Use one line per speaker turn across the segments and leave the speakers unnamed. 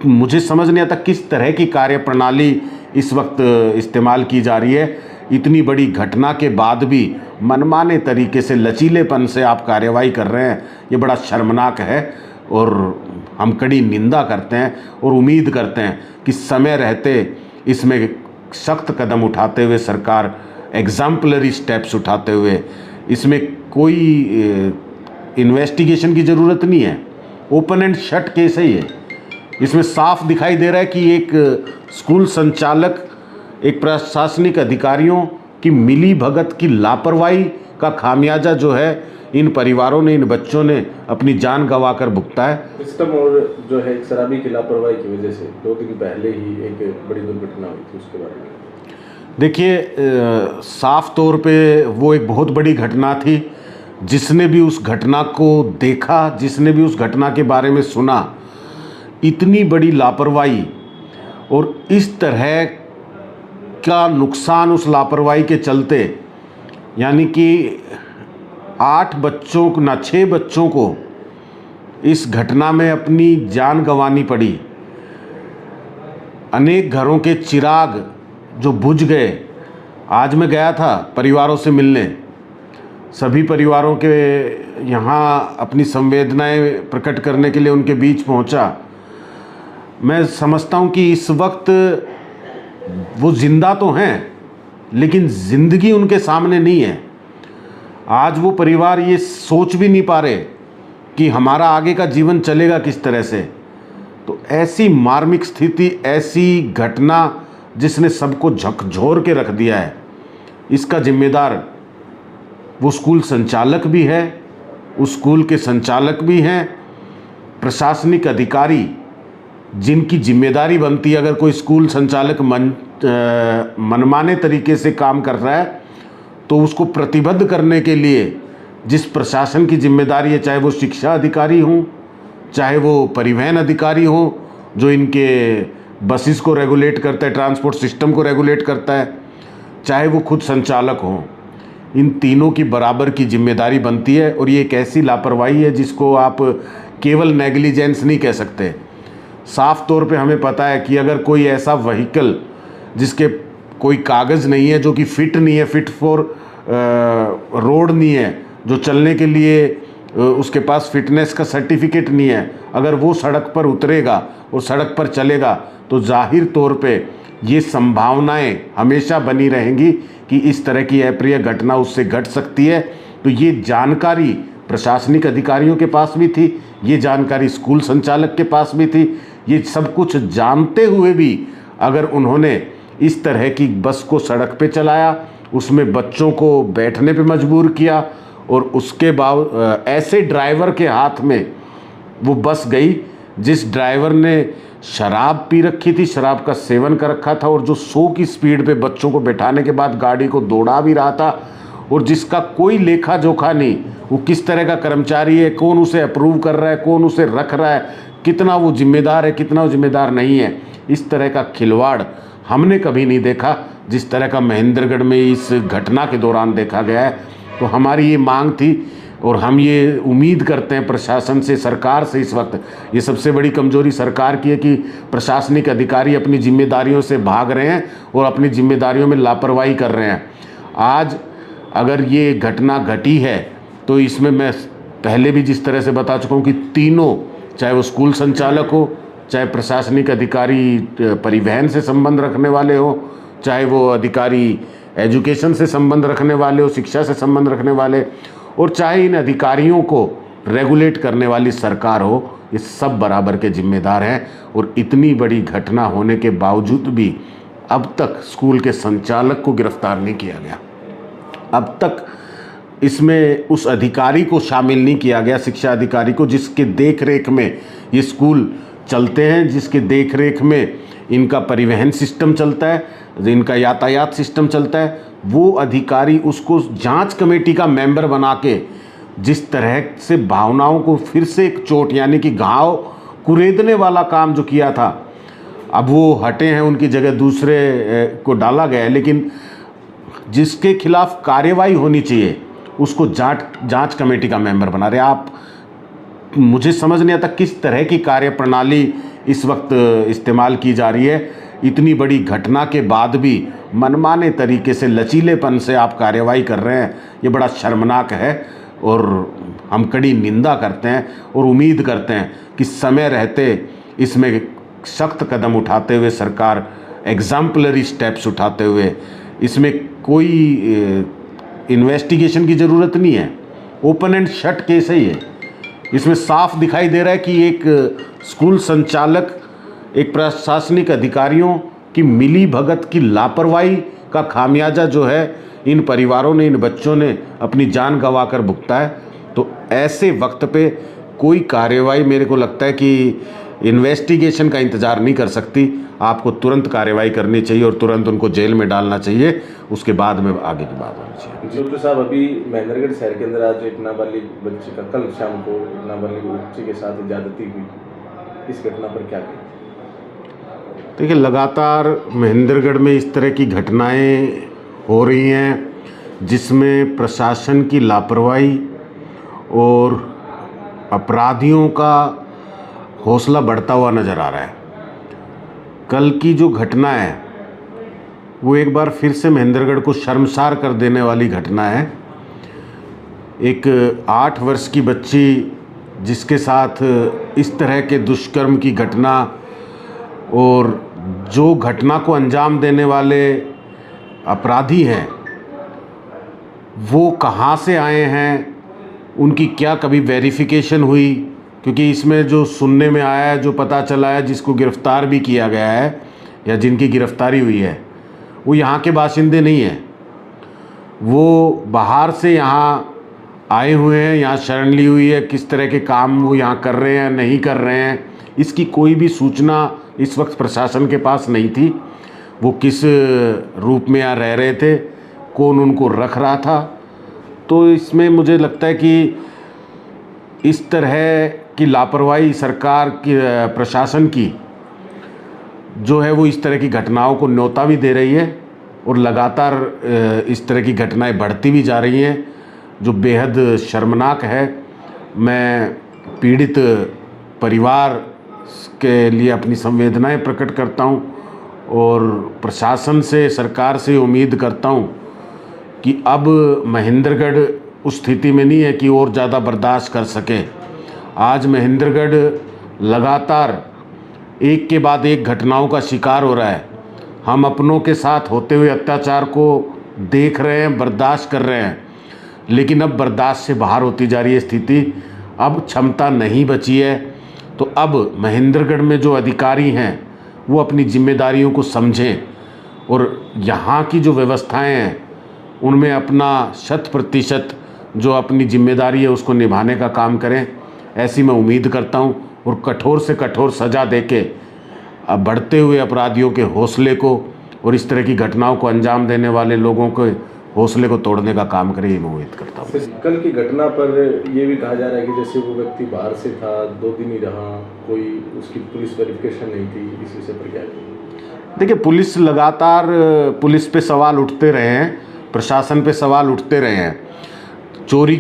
मुझे समझ नहीं आता किस तरह की कार्यप्रणाली इस वक्त इस्तेमाल की जा रही है। इतनी बड़ी घटना के बाद भी मनमाने तरीके से, लचीलेपन से आप कार्रवाई कर रहे हैं, ये बड़ा शर्मनाक है और हम कड़ी निंदा करते हैं और उम्मीद करते हैं कि समय रहते इसमें सख्त कदम उठाते हुए सरकार एग्जाम्पलरी स्टेप्स उठाते हुए, इसमें कोई इन्वेस्टिगेशन की ज़रूरत नहीं है, ओपन एंड शट केस है ये। इसमें साफ दिखाई दे रहा है कि एक स्कूल संचालक, एक प्रशासनिक अधिकारियों की मिली भगत की लापरवाही का खामियाजा जो है इन परिवारों ने, इन बच्चों ने अपनी जान गंवाकर भुगता है।
सिस्टम और जो है एक शराबी की लापरवाही की वजह से 2 दिन पहले ही एक बड़ी दुर्घटना हुई थी, उसके बारे में
देखिए, साफ तौर पे वो एक बहुत बड़ी घटना थी। जिसने भी उस घटना को देखा, जिसने भी उस घटना के बारे में सुना, इतनी बड़ी लापरवाही और इस तरह का नुकसान उस लापरवाही के चलते, यानी कि 8 बच्चों को ना 6 बच्चों को इस घटना में अपनी जान गंवानी पड़ी। अनेक घरों के चिराग जो बुझ गए। आज मैं गया था परिवारों से मिलने, सभी परिवारों के यहाँ अपनी संवेदनाएं प्रकट करने के लिए उनके बीच पहुँचा। मैं समझता हूँ कि इस वक्त वो जिंदा तो हैं, लेकिन ज़िंदगी उनके सामने नहीं है। आज वो परिवार ये सोच भी नहीं पा रहे कि हमारा आगे का जीवन चलेगा किस तरह से। तो ऐसी मार्मिक स्थिति, ऐसी घटना जिसने सबको झकझोर के रख दिया है, इसका जिम्मेदार वो स्कूल संचालक भी है, उस स्कूल के संचालक भी हैं, प्रशासनिक अधिकारी जिनकी जिम्मेदारी बनती है। अगर कोई स्कूल संचालक मनमाने तरीके से काम कर रहा है तो उसको प्रतिबद्ध करने के लिए जिस प्रशासन की जिम्मेदारी है, चाहे वो शिक्षा अधिकारी हों, चाहे वो परिवहन अधिकारी हों जो इनके बसेस को रेगुलेट करता है, ट्रांसपोर्ट सिस्टम को रेगुलेट करता है, चाहे वो खुद संचालक हों, इन तीनों की बराबर की जिम्मेदारी बनती है। और ये एक ऐसी लापरवाही है जिसको आप केवल नेग्लिजेंस नहीं कह सकते। साफ तौर पे हमें पता है कि अगर कोई ऐसा व्हीकल जिसके कोई कागज़ नहीं है, जो कि फिट नहीं है, फिट फॉर रोड नहीं है, जो चलने के लिए उसके पास फिटनेस का सर्टिफिकेट नहीं है, अगर वो सड़क पर उतरेगा और सड़क पर चलेगा तो जाहिर तौर पे ये संभावनाएं हमेशा बनी रहेंगी कि इस तरह की अप्रिय घटना उससे घट सकती है। तो ये जानकारी प्रशासनिक अधिकारियों के पास भी थी, ये जानकारी स्कूल संचालक के पास भी थी। ये सब कुछ जानते हुए भी अगर उन्होंने इस तरह की बस को सड़क पे चलाया, उसमें बच्चों को बैठने पे मजबूर किया और उसके बाद ऐसे ड्राइवर के हाथ में वो बस गई जिस ड्राइवर ने शराब पी रखी थी, शराब का सेवन कर रखा था और जो 100 की स्पीड पे बच्चों को बैठाने के बाद गाड़ी को दौड़ा भी रहा था और जिसका कोई लेखा जोखा नहीं, वो किस तरह का कर्मचारी है, कौन उसे अप्रूव कर रहा है, कौन उसे रख रहा है, कितना वो जिम्मेदार है, कितना वो जिम्मेदार नहीं है। इस तरह का खिलवाड़ हमने कभी नहीं देखा जिस तरह का महेंद्रगढ़ में इस घटना के दौरान देखा गया है। तो हमारी ये मांग थी और हम ये उम्मीद करते हैं प्रशासन से, सरकार से। इस वक्त ये सबसे बड़ी कमजोरी सरकार की है कि प्रशासनिक अधिकारी अपनी जिम्मेदारियों से भाग रहे हैं और अपनी जिम्मेदारियों में लापरवाही कर रहे हैं। आज अगर ये घटना घटी है तो इसमें मैं पहले भी जिस तरह से बता चुका हूँ कि तीनों, चाहे वो स्कूल संचालक हो, चाहे प्रशासनिक अधिकारी परिवहन से संबंध रखने वाले हो, चाहे वो अधिकारी एजुकेशन से संबंध रखने वाले हो, शिक्षा से संबंध रखने वाले, और चाहे इन अधिकारियों को रेगुलेट करने वाली सरकार हो, ये सब बराबर के जिम्मेदार हैं। और इतनी बड़ी घटना होने के बावजूद भी अब तक स्कूल के संचालक को गिरफ्तार नहीं किया गया, अब तक इसमें उस अधिकारी को शामिल नहीं किया गया, शिक्षा अधिकारी को, जिसके देख रेख में ये स्कूल चलते हैं, जिसके देख रेख में इनका परिवहन सिस्टम चलता है, इनका यातायात सिस्टम चलता है। वो अधिकारी उसको जांच कमेटी का मेंबर बना के जिस तरह से भावनाओं को फिर से एक चोट, यानी कि घाव कुरेदने वाला काम जो किया था, अब वो हटे हैं, उनकी जगह दूसरे को डाला गया है। लेकिन जिसके खिलाफ कार्रवाई होनी चाहिए उसको जांच कमेटी का मेंबर बना रहे आप। मुझे समझ नहीं आता किस तरह की कार्यप्रणाली इस वक्त इस्तेमाल की जा रही है। इतनी बड़ी घटना के बाद भी मनमाने तरीके से, लचीलेपन से आप कार्रवाई कर रहे हैं, ये बड़ा शर्मनाक है और हम कड़ी निंदा करते हैं और उम्मीद करते हैं कि समय रहते इसमें सख्त कदम उठाते हुए सरकार एग्जाम्पलरी स्टेप्स उठाते हुए, इसमें कोई इन्वेस्टिगेशन की ज़रूरत नहीं है, ओपन एंड शट केस है ये। इसमें साफ दिखाई दे रहा है कि एक स्कूल संचालक, एक प्रशासनिक अधिकारियों की मिली भगत की लापरवाही का खामियाजा जो है इन परिवारों ने, इन बच्चों ने अपनी जान गंवाकर भुगता है। तो ऐसे वक्त पे कोई कार्रवाई, मेरे को लगता है कि इन्वेस्टिगेशन का इंतज़ार नहीं कर सकती, आपको तुरंत कार्रवाई करनी चाहिए और तुरंत उनको जेल में डालना चाहिए, उसके बाद में आगे की बात होनी चाहिए।
डॉक्टर साहब, अभी महेंद्रगढ़ शहर के अंदर आज एक नाबालिग बच्चे का, कल शाम को एक नाबालिग बच्चे के साथ ज्यादती हुई, इस घटना पर क्या कहें?
देखिए, लगातार महेंद्रगढ़ में इस तरह की घटनाएं हो रही हैं जिसमें प्रशासन की लापरवाही और अपराधियों का हौसला बढ़ता हुआ नज़र आ रहा है। कल की जो घटना है वो एक बार फिर से महेंद्रगढ़ को शर्मसार कर देने वाली घटना है। एक 8 वर्ष की बच्ची जिसके साथ इस तरह के दुष्कर्म की घटना, और जो घटना को अंजाम देने वाले अपराधी हैं वो कहाँ से आए हैं, उनकी क्या कभी वेरिफिकेशन हुई? क्योंकि इसमें जो सुनने में आया है, जो पता चला है, जिसको गिरफ़्तार भी किया गया है या जिनकी गिरफ़्तारी हुई है, वो यहाँ के बाशिंदे नहीं हैं, वो बाहर से यहाँ आए हुए हैं, यहाँ शरण ली हुई है। किस तरह के काम वो यहाँ कर रहे हैं, नहीं कर रहे हैं, इसकी कोई भी सूचना इस वक्त प्रशासन के पास नहीं थी। वो किस रूप में यहाँ रह रहे थे, कौन उनको रख रहा था। तो इसमें मुझे लगता है कि इस तरह की लापरवाही सरकार की, प्रशासन की जो है, वो इस तरह की घटनाओं को न्योता भी दे रही है और लगातार इस तरह की घटनाएं बढ़ती भी जा रही हैं, जो बेहद शर्मनाक है। मैं पीड़ित परिवार के लिए अपनी संवेदनाएं प्रकट करता हूं और प्रशासन से, सरकार से उम्मीद करता हूं कि अब महेंद्रगढ़ उस स्थिति में नहीं है कि और ज़्यादा बर्दाश्त कर सके। आज महेंद्रगढ़ लगातार एक के बाद एक घटनाओं का शिकार हो रहा है। हम अपनों के साथ होते हुए अत्याचार को देख रहे हैं, बर्दाश्त कर रहे हैं, लेकिन अब बर्दाश्त से बाहर होती जा रही है स्थिति। अब क्षमता नहीं बची है। तो अब महेंद्रगढ़ में जो अधिकारी हैं वो अपनी जिम्मेदारियों को समझें और यहाँ की जो व्यवस्थाएं हैं उनमें अपना 100% जो अपनी जिम्मेदारी है उसको निभाने का काम करें, ऐसी मैं उम्मीद करता हूँ। और कठोर से कठोर सज़ा देके अब बढ़ते हुए अपराधियों के हौसले को और इस तरह की घटनाओं को अंजाम देने वाले लोगों के हौसले को तोड़ने का काम करें, ये मैं उम्मीद करता हूँ।
कल की घटना पर ये भी कहा जा रहा है कि जैसे वो व्यक्ति बाहर से था, 2 दिन ही रहा, कोई उसकी पुलिस वेरिफिकेशन नहीं थी, इस विषय पर क्या कहें?
देखिए, पुलिस लगातार, पुलिस पे सवाल उठते रहे हैं, प्रशासन पे सवाल उठते रहे हैं। चोरी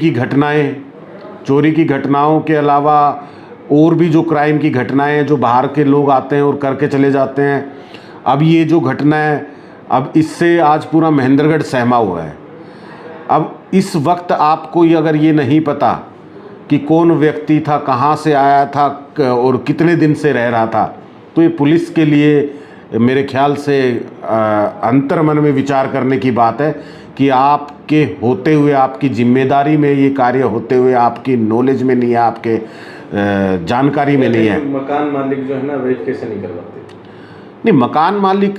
की घटनाओं के अलावा और भी जो क्राइम की घटनाएं हैं, जो बाहर के लोग आते हैं और करके चले जाते हैं। अब ये जो घटना है, अब इससे आज पूरा महेंद्रगढ़ सहमा हुआ है। अब इस वक्त आपको ये अगर ये नहीं पता कि कौन व्यक्ति था, कहाँ से आया था और कितने दिन से रह रहा था, तो ये पुलिस के लिए मेरे ख्याल से अंतर्मन में विचार करने की बात है कि आपके होते हुए, आपकी जिम्मेदारी में ये कार्य होते हुए, आपकी नॉलेज में नहीं है, आपके जानकारी में नहीं है।
मकान मालिक जो है ना, वेरिफिकेशन नहीं करवाते।
नहीं, मकान मालिक,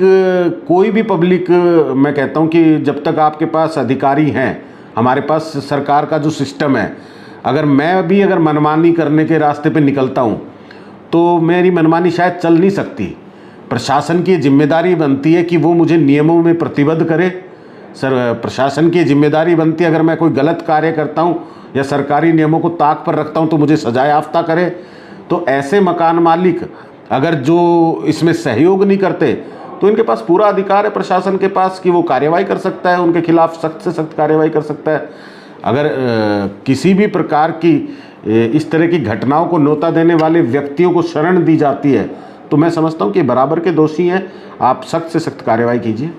कोई भी पब्लिक, मैं कहता हूँ कि जब तक आपके पास अधिकारी हैं, हमारे पास सरकार का जो सिस्टम है, अगर मैं भी अगर मनमानी करने के रास्ते पे निकलता हूँ तो मेरी मनमानी शायद चल नहीं सकती। प्रशासन की जिम्मेदारी बनती है कि वो मुझे नियमों में प्रतिबद्ध करे। प्रशासन की जिम्मेदारी बनती है, अगर मैं कोई गलत कार्य करता हूँ या सरकारी नियमों को ताक पर रखता हूँ तो मुझे सजा याफ्ता करे। तो ऐसे मकान मालिक अगर जो इसमें सहयोग नहीं करते तो इनके पास पूरा अधिकार है प्रशासन के पास कि वो कार्रवाई कर सकता है, उनके खिलाफ सख्त से सख्त कार्रवाई कर सकता है। अगर किसी भी प्रकार की इस तरह की घटनाओं को न्योता देने वाले व्यक्तियों को शरण दी जाती है तो मैं समझता हूँ कि बराबर के दोषी हैं, आप सख्त से सख्त कार्रवाई कीजिए।